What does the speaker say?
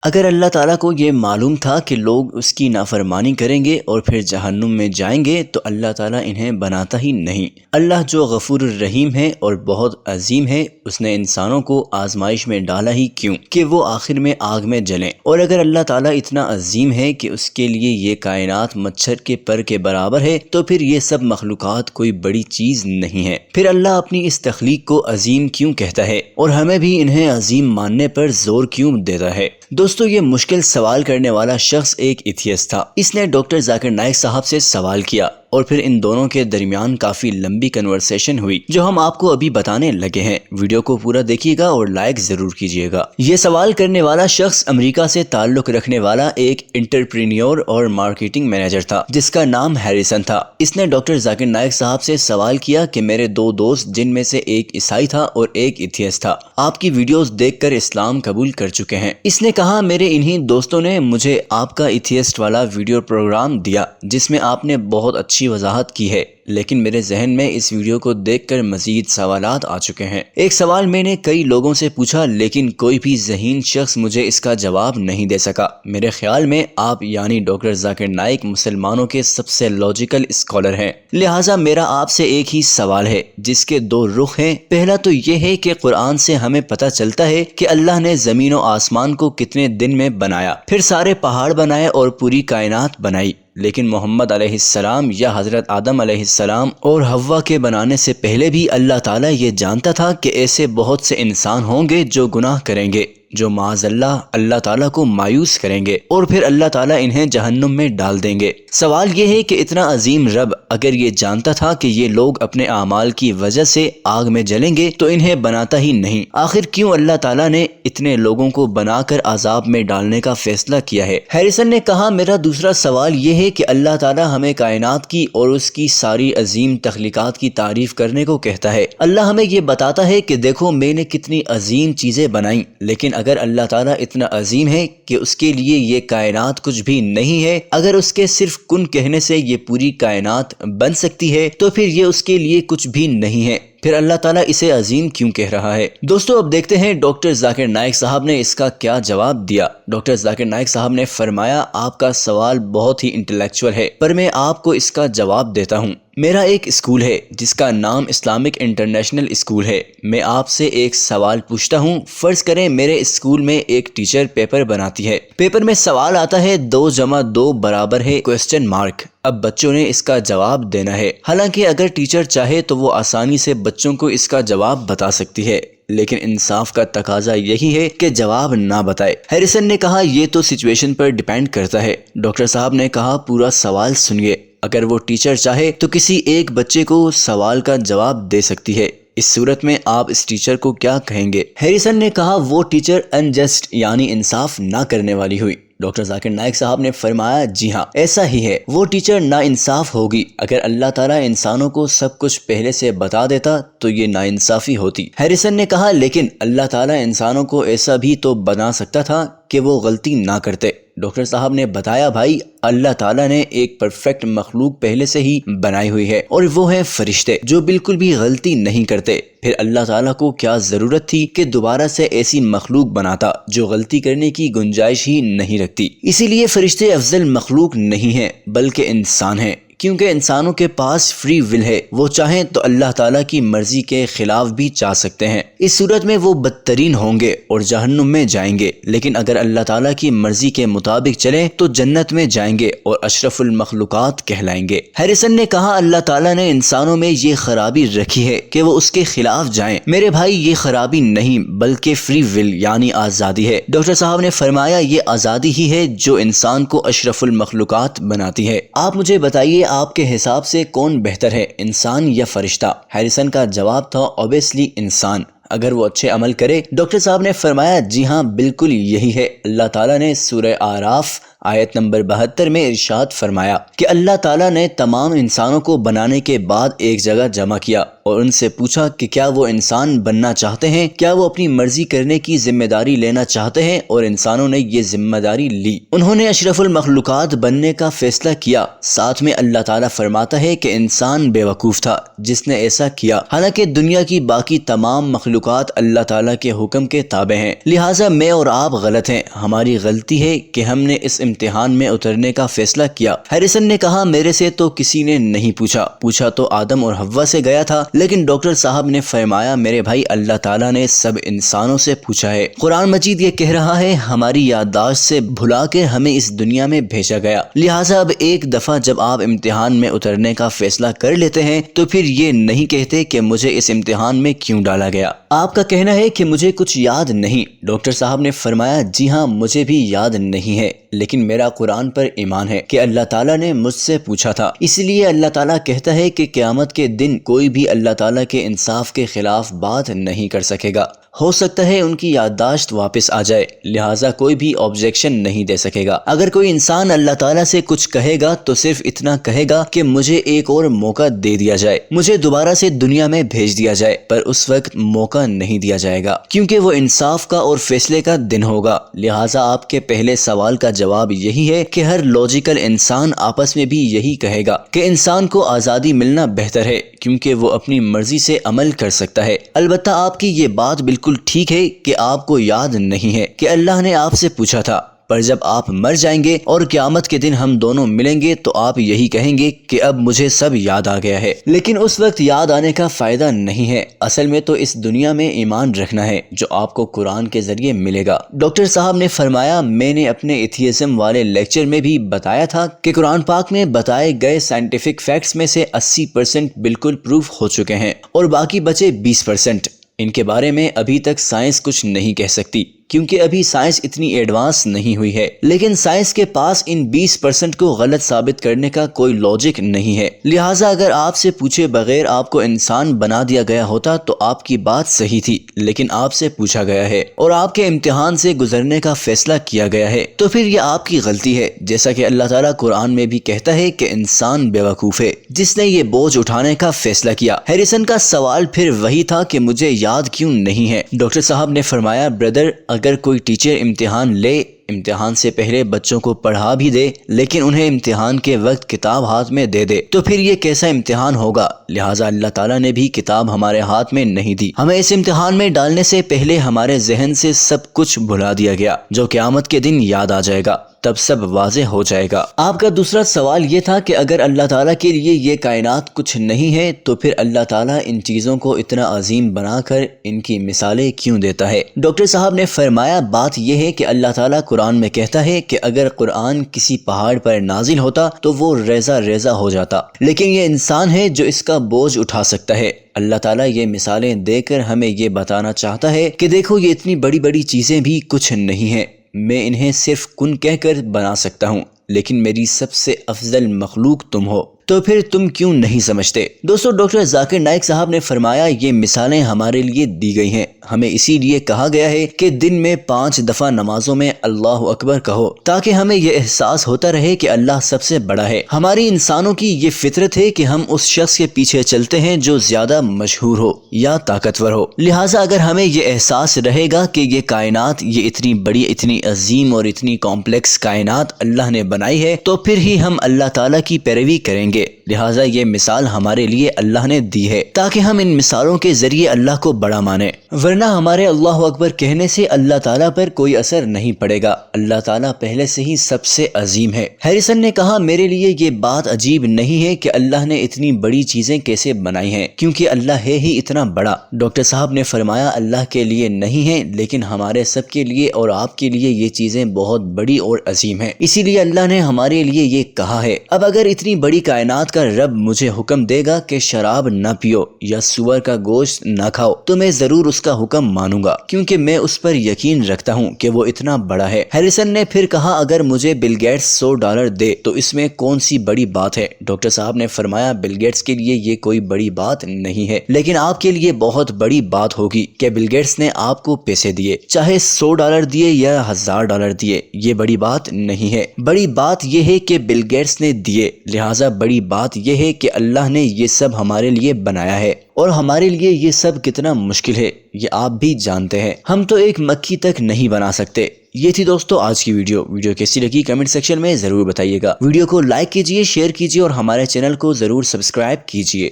اگر اللہ تعالیٰ کو یہ معلوم تھا کہ لوگ اس کی نافرمانی کریں گے اور پھر جہنم میں جائیں گے تو اللہ تعالیٰ انہیں بناتا ہی نہیں۔ اللہ جو غفور الرحیم ہے اور بہت عظیم ہے، اس نے انسانوں کو آزمائش میں ڈالا ہی کیوں کہ وہ آخر میں آگ میں جلیں۔ اور اگر اللہ تعالیٰ اتنا عظیم ہے کہ اس کے لیے یہ کائنات مچھر کے پر کے برابر ہے تو پھر یہ سب مخلوقات کوئی بڑی چیز نہیں ہے۔ پھر اللہ اپنی اس تخلیق کو عظیم کیوں کہتا ہے اور ہمیں بھی انہیں عظیم ماننے پر زور کیوں دیتا ہے؟ دوستو، یہ مشکل سوال کرنے والا شخص ایک ایتھیسٹ تھا۔ اس نے ڈاکٹر ذاکر نائک صاحب سے سوال کیا اور پھر ان دونوں کے درمیان کافی لمبی کنورسیشن ہوئی جو ہم آپ کو ابھی بتانے لگے ہیں۔ ویڈیو کو پورا دیکھیے گا اور لائک ضرور کیجیے گا۔ یہ سوال کرنے والا شخص امریکہ سے تعلق رکھنے والا ایک انٹرپرینیور اور مارکیٹنگ مینیجر تھا جس کا نام ہیریسن تھا۔ اس نے ڈاکٹر ذاکر نائک صاحب سے سوال کیا کہ میرے دو دوست جن میں سے ایک عیسائی تھا اور ایک ایتھیسٹ تھا آپ کی ویڈیوز دیکھ کر اسلام قبول کر چکے ہیں۔ اس نے کہا میرے انہی دوستوں نے مجھے آپ کا ایتھیسٹ والا ویڈیو پروگرام دیا جس میں آپ نے بہت اچھی وضاحت کی ہے، لیکن میرے ذہن میں اس ویڈیو کو دیکھ کر مزید سوالات آ چکے ہیں۔ ایک سوال میں نے کئی لوگوں سے پوچھا لیکن کوئی بھی ذہین شخص مجھے اس کا جواب نہیں دے سکا۔ میرے خیال میں آپ یعنی ڈاکٹر ذاکر نائک مسلمانوں کے سب سے لاجیکل اسکالر ہیں، لہٰذا میرا آپ سے ایک ہی سوال ہے جس کے دو رخ ہیں۔ پہلا تو یہ ہے کہ قرآن سے ہمیں پتہ چلتا ہے کہ اللہ نے زمین و آسمان کو کتنے دن میں بنایا، پھر سارے پہاڑ بنائے اور پوری کائنات بنائی، لیکن محمد علیہ السلام یا حضرت آدم علیہ السلام اور حوا کے بنانے سے پہلے بھی اللہ تعالیٰ یہ جانتا تھا کہ ایسے بہت سے انسان ہوں گے جو گناہ کریں گے، جو معاذ اللہ تعالیٰ کو مایوس کریں گے اور پھر اللہ تعالیٰ انہیں جہنم میں ڈال دیں گے۔ سوال یہ ہے کہ اتنا عظیم رب اگر یہ جانتا تھا کہ یہ لوگ اپنے اعمال کی وجہ سے آگ میں جلیں گے تو انہیں بناتا ہی نہیں؟ آخر کیوں اللہ تعالیٰ نے اتنے لوگوں کو بنا کر عذاب میں ڈالنے کا فیصلہ کیا ہے؟ ہیریسن نے کہا میرا دوسرا سوال یہ ہے کہ اللہ تعالیٰ ہمیں کائنات کی اور اس کی ساری عظیم تخلیقات کی تعریف کرنے کو کہتا ہے۔ اللہ ہمیں یہ بتاتا ہے کہ دیکھو میں نے کتنی عظیم چیزیں بنائیں، لیکن اگر اللہ تعالیٰ اتنا عظیم ہے کہ اس کے لیے یہ کائنات کچھ بھی نہیں ہے، اگر اس کے صرف کن کہنے سے یہ پوری کائنات بن سکتی ہے تو پھر یہ اس کے لیے کچھ بھی نہیں ہے، پھر اللہ تعالیٰ اسے عظیم کیوں کہہ رہا ہے؟ دوستو اب دیکھتے ہیں ڈاکٹر ذاکر نائک صاحب نے اس کا کیا جواب دیا۔ ڈاکٹر ذاکر نائک صاحب نے فرمایا آپ کا سوال بہت ہی انٹلیکچوئل ہے پر میں آپ کو اس کا جواب دیتا ہوں۔ میرا ایک اسکول ہے جس کا نام اسلامک انٹرنیشنل اسکول ہے۔ میں آپ سے ایک سوال پوچھتا ہوں، فرض کریں میرے اسکول میں ایک ٹیچر پیپر بناتی ہے، پیپر میں سوال آتا ہے 2 + 2 برابر ہے کویسچن مارک۔ اب بچوں نے اس کا جواب دینا ہے، حالانکہ اگر ٹیچر چاہے تو وہ آسانی سے بچوں کو اس کا جواب بتا سکتی ہے، لیکن انصاف کا تقاضا یہی ہے کہ جواب نہ بتائے۔ ہیریسن نے کہا یہ تو سچویشن پر ڈیپینڈ کرتا ہے۔ ڈاکٹر صاحب نے کہا پورا سوال سنیے، اگر وہ ٹیچر چاہے تو کسی ایک بچے کو سوال کا جواب دے سکتی ہے، اس صورت میں آپ اس ٹیچر کو کیا کہیں گے؟ ہیریسن نے کہا وہ ٹیچر انجسٹ یعنی انصاف نہ کرنے والی ہوئی۔ ڈاکٹر ذاکر نائک صاحب نے فرمایا جی ہاں ایسا ہی ہے، وہ ٹیچر نا انصاف ہوگی۔ اگر اللہ تعالیٰ انسانوں کو سب کچھ پہلے سے بتا دیتا تو یہ نا انصافی ہوتی۔ ہیریسن نے کہا لیکن اللہ تعالیٰ انسانوں کو ایسا بھی تو بنا سکتا تھا کہ وہ غلطی نہ کرتے۔ ڈاکٹر صاحب نے بتایا بھائی اللہ تعالیٰ نے ایک پرفیکٹ مخلوق پہلے سے ہی بنائی ہوئی ہے اور وہ ہیں فرشتے جو بالکل بھی غلطی نہیں کرتے، پھر اللہ تعالیٰ کو کیا ضرورت تھی کہ دوبارہ سے ایسی مخلوق بناتا جو غلطی کرنے کی گنجائش ہی نہیں رکھتی؟ اسی لیے فرشتے افضل مخلوق نہیں ہیں بلکہ انسان ہیں، کیونکہ انسانوں کے پاس فری ول ہے، وہ چاہیں تو اللہ تعالیٰ کی مرضی کے خلاف بھی چاہ سکتے ہیں۔ اس صورت میں وہ بدترین ہوں گے اور جہنم میں جائیں گے، لیکن اگر اللہ تعالیٰ کی مرضی کے مطابق چلیں تو جنت میں جائیں گے اور اشرف المخلوقات کہلائیں گے۔ ہیریسن نے کہا اللہ تعالیٰ نے انسانوں میں یہ خرابی رکھی ہے کہ وہ اس کے خلاف جائیں۔ میرے بھائی یہ خرابی نہیں بلکہ فری ول یعنی آزادی ہے۔ ڈاکٹر صاحب نے فرمایا یہ آزادی ہی ہے جو انسان کو اشرف المخلوقات بناتی ہے۔ آپ مجھے بتائیے آپ کے حساب سے کون بہتر ہے، انسان یا فرشتہ؟ ہیریسن کا جواب تھا اوبیسلی انسان، اگر وہ اچھے عمل کرے۔ ڈاکٹر صاحب نے فرمایا جی ہاں بالکل یہی ہے۔ اللہ تعالیٰ نے سورہ اعراف آیت نمبر 72 میں ارشاد فرمایا کہ اللہ تعالیٰ نے تمام انسانوں کو بنانے کے بعد ایک جگہ جمع کیا اور ان سے پوچھا کہ کیا وہ انسان بننا چاہتے ہیں، کیا وہ اپنی مرضی کرنے کی ذمہ داری لینا چاہتے ہیں، اور انسانوں نے یہ ذمہ داری لی۔ انہوں نے اشرف المخلوقات بننے کا فیصلہ کیا۔ ساتھ میں اللہ تعالیٰ فرماتا ہے کہ انسان بے وقوف تھا جس نے ایسا کیا، حالانکہ دنیا کی باقی تمام مخلوقات اللہ تعالیٰ کے حکم کے تابع ہیں، لہٰذا میں اور آپ غلط ہیں۔ ہماری غلطی ہے کہ ہم نے اس امتحان میں اترنے کا فیصلہ کیا۔ ہیریسن نے کہا میرے سے تو کسی نے نہیں پوچھا تو آدم اور حوا سے گیا تھا، لیکن ڈاکٹر صاحب نے فرمایا میرے بھائی اللہ تعالیٰ نے سب انسانوں سے پوچھا ہے۔ قرآن مجید یہ کہہ رہا ہے ہماری یادداشت سے بھلا کے ہمیں اس دنیا میں بھیجا گیا، لہٰذا اب ایک دفعہ جب آپ امتحان میں اترنے کا فیصلہ کر لیتے ہیں تو پھر یہ نہیں کہتے کہ مجھے اس امتحان میں کیوں ڈالا گیا۔ آپ کا کہنا ہے کہ مجھے کچھ یاد نہیں۔ ڈاکٹر صاحب نے فرمایا جی ہاں مجھے بھی یاد نہیں ہے، لیکن میرا قرآن پر ایمان ہے کہ اللہ تعالیٰ نے مجھ سے پوچھا تھا، اس لیے اللہ تعالیٰ کہتا ہے کہ قیامت کے دن کوئی بھی اللہ تعالیٰ کے انصاف کے خلاف بات نہیں کر سکے گا۔ ہو سکتا ہے ان کی یادداشت واپس آ جائے، لہٰذا کوئی بھی آبجیکشن نہیں دے سکے گا۔ اگر کوئی انسان اللہ تعالیٰ سے کچھ کہے گا تو صرف اتنا کہے گا کہ مجھے ایک اور موقع دے دیا جائے، مجھے دوبارہ سے دنیا میں بھیج دیا جائے، پر اس وقت موقع نہیں دیا جائے گا کیونکہ وہ انصاف کا اور فیصلے کا دن ہوگا۔ لہٰذا آپ کے پہلے سوال کا جواب یہی ہے کہ ہر لاجیکل انسان آپس میں بھی یہی کہے گا کہ انسان کو آزادی ملنا بہتر ہے کیونکہ وہ اپنی مرضی سے عمل کر سکتا ہے۔ البتہ آپ کی یہ بات بالکل ٹھیک ہے کہ آپ کو یاد نہیں ہے کہ اللہ نے آپ سے پوچھا تھا، پر جب آپ مر جائیں گے اور قیامت کے دن ہم دونوں ملیں گے تو آپ یہی کہیں گے کہ اب مجھے سب یاد آ گیا ہے، لیکن اس وقت یاد آنے کا فائدہ نہیں ہے۔ اصل میں تو اس دنیا میں ایمان رکھنا ہے جو آپ کو قرآن کے ذریعے ملے گا۔ ڈاکٹر صاحب نے فرمایا میں نے اپنے ایتھیزم والے لیکچر میں بھی بتایا تھا کہ قرآن پاک میں بتائے گئے سائنٹیفک فیکٹس میں سے 80% بالکل پروف ہو چکے ہیں اور باقی بچے 20%۔ ان کے بارے میں ابھی تک سائنس کچھ نہیں کہہ سکتی کیونکہ ابھی سائنس اتنی ایڈوانس نہیں ہوئی ہے، لیکن سائنس کے پاس ان 20% کو غلط ثابت کرنے کا کوئی لاجک نہیں ہے۔ لہٰذا اگر آپ سے پوچھے بغیر آپ کو انسان بنا دیا گیا ہوتا تو آپ کی بات صحیح تھی، لیکن آپ سے پوچھا گیا ہے اور آپ کے امتحان سے گزرنے کا فیصلہ کیا گیا ہے تو پھر یہ آپ کی غلطی ہے، جیسا کہ اللہ تعالیٰ قرآن میں بھی کہتا ہے کہ انسان بے وقوف ہے جس نے یہ بوجھ اٹھانے کا فیصلہ کیا۔ ہیریسن کا سوال پھر وہی تھا کہ مجھے یاد کیوں نہیں ہے۔ ڈاکٹر صاحب نے فرمایا بردر اگر کوئی ٹیچر امتحان لے، امتحان سے پہلے بچوں کو پڑھا بھی دے لیکن انہیں امتحان کے وقت کتاب ہاتھ میں دے دے تو پھر یہ کیسا امتحان ہوگا؟ لہٰذا اللہ تعالیٰ نے بھی کتاب ہمارے ہاتھ میں نہیں دی، ہمیں اس امتحان میں ڈالنے سے پہلے ہمارے ذہن سے سب کچھ بھلا دیا گیا جو قیامت کے دن یاد آ جائے گا، تب سب واضح ہو جائے گا۔ آپ کا دوسرا سوال یہ تھا کہ اگر اللہ تعالیٰ کے لیے یہ کائنات کچھ نہیں ہے تو پھر اللہ تعالیٰ ان چیزوں کو اتنا عظیم بنا کر ان کی مثالیں کیوں دیتا ہے؟ ڈاکٹر صاحب نے فرمایا بات یہ ہے کہ اللہ تعالیٰ قرآن میں کہتا ہے کہ اگر قرآن کسی پہاڑ پر نازل ہوتا تو وہ ریزہ ریزہ ہو جاتا، لیکن یہ انسان ہے جو اس کا بوجھ اٹھا سکتا ہے۔ اللہ تعالیٰ یہ مثالیں دے کر ہمیں یہ بتانا چاہتا ہے کہ دیکھو یہ اتنی بڑی بڑی چیزیں بھی کچھ نہیں ہیں، میں انہیں صرف کن کہہ کر بنا سکتا ہوں، لیکن میری سب سے افضل مخلوق تم ہو، تو پھر تم کیوں نہیں سمجھتے؟ دوستو ڈاکٹر ذاکر نائک صاحب نے فرمایا یہ مثالیں ہمارے لیے دی گئی ہیں، ہمیں اسی لیے کہا گیا ہے کہ دن میں 5 دفعہ نمازوں میں اللہ اکبر کہو تاکہ ہمیں یہ احساس ہوتا رہے کہ اللہ سب سے بڑا ہے۔ ہماری انسانوں کی یہ فطرت ہے کہ ہم اس شخص کے پیچھے چلتے ہیں جو زیادہ مشہور ہو یا طاقتور ہو، لہٰذا اگر ہمیں یہ احساس رہے گا کہ یہ کائنات یہ اتنی بڑی اتنی عظیم اور اتنی کمپلیکس کائنات اللہ نے بنائی ہے تو پھر ہی ہم اللہ تعالیٰ کی پیروی کریں گے۔ لہٰذا یہ مثال ہمارے لیے اللہ نے دی ہے تاکہ ہم ان مثالوں کے ذریعے اللہ کو بڑا مانیں، ورنہ ہمارے اللہ اکبر کہنے سے اللہ تعالیٰ پر کوئی اثر نہیں پڑے گا۔ اللہ تعالیٰ پہلے سے ہی سب سے عظیم ہے۔ ہیریسن نے کہا میرے لیے یہ بات عجیب نہیں ہے کہ اللہ نے اتنی بڑی چیزیں کیسے بنائی ہیں کیونکہ اللہ ہے ہی اتنا بڑا۔ ڈاکٹر صاحب نے فرمایا اللہ کے لیے نہیں ہے لیکن ہمارے سب کے لیے اور آپ کے لیے یہ چیزیں بہت بڑی اور عظیم ہیں، اسی لیے اللہ نے ہمارے لیے یہ کہا ہے۔ اب اگر اتنی بڑی کائنات کائنات کا رب مجھے حکم دے گا کہ شراب نہ پیو یا سور کا گوشت نہ کھاؤ تو میں ضرور اس کا حکم مانوں گا، کیونکہ میں اس پر یقین رکھتا ہوں کہ وہ اتنا بڑا ہے۔ ہیریسن نے پھر کہا اگر مجھے بل گیٹس $100 دے تو اس میں کون سی بڑی بات ہے؟ ڈاکٹر صاحب نے فرمایا بل گیٹس کے لیے یہ کوئی بڑی بات نہیں ہے، لیکن آپ کے لیے بہت بڑی بات ہوگی کہ بل گیٹس نے آپ کو پیسے دیے، چاہے $100 دیے یا $1000 دیے، یہ بڑی بات نہیں ہے۔ بڑی بات یہ ہے کہ بل گیٹس نے دیے، لہٰذا بڑی بات یہ ہے کہ اللہ نے یہ سب ہمارے لیے بنایا ہے، اور ہمارے لیے یہ سب کتنا مشکل ہے یہ آپ بھی جانتے ہیں، ہم تو ایک مکھی تک نہیں بنا سکتے۔ یہ تھی دوستو آج کی ویڈیو کیسی لگی کمنٹ سیکشن میں ضرور بتائیے گا۔ ویڈیو کو لائک کیجئے، شیئر کیجئے اور ہمارے چینل کو ضرور سبسکرائب کیجئے۔